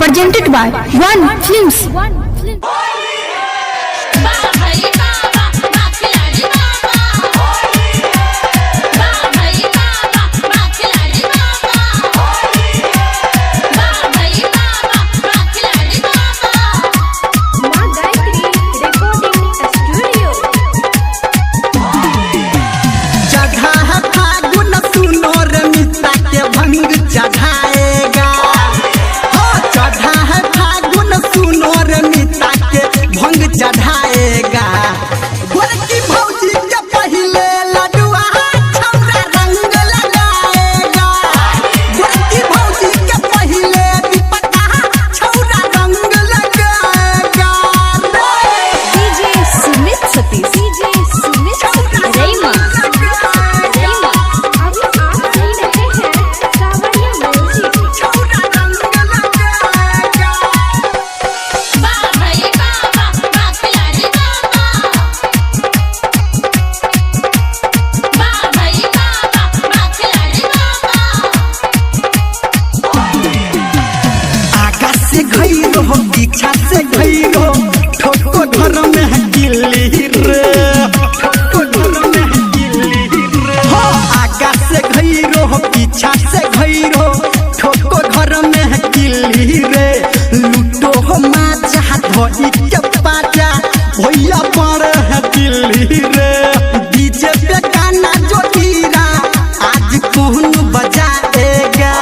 presented by One Films. पीछा से घइरो ठोको घर में गिल्ली रे, ठोको घर में गिल्ली रे। हो आगा से घइरो पीछा से घइरो ठोको घर में गिल्ली रे। लूटो हो माचा धोई के पाचा भैया पर है दिल्ली रे। डीजे पे गाना जो हीरा आज कौन बजाएगा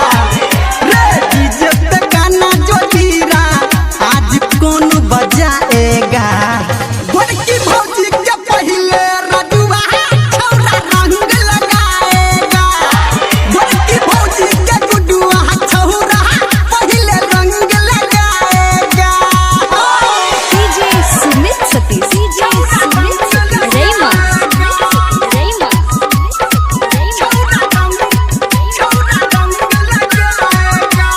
रे। डीजे पे गाना जो हीरा आज कौन बजाएगा। बड़की भौजी के पहले रजुआ छौरा रंग लगाएगा। बड़की भौजी के गुडुआ छौरा पहले रंग लगाएगा। DJ सुमित सती, DJ सुमित सती, रेमा रेमा छौरा रंग लगाएगा।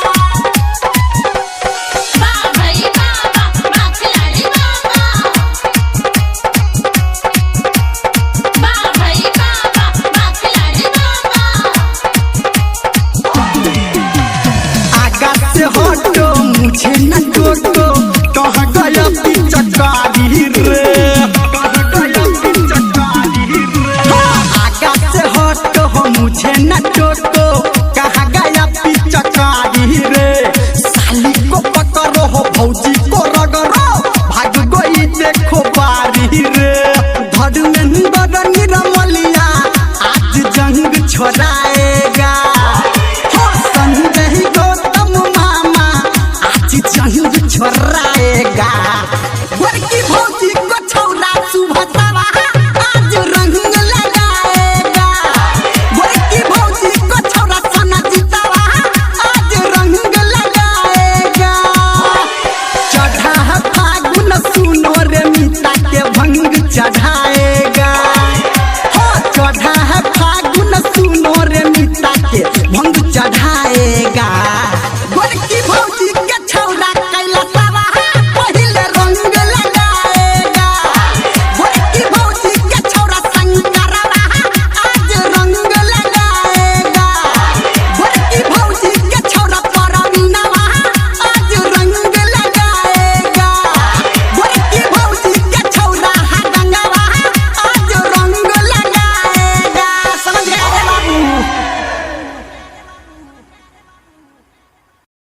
आगा से हटो मुझे न टोटो कहाँ गया पिचकारी रे, कहाँ गया पिचकारी रे। आगा से हटो मुझे न टोटो कहाँ गया पिचकारी रे। साली को पकड़ो हो भौजी को रगड़ो भाग गई देखो बारी रे। धर्मेंद्र निरमलिया आज जंग छोड़ाएगा। हो संजय गौतम मामा आज जंग छोड़ाएगा।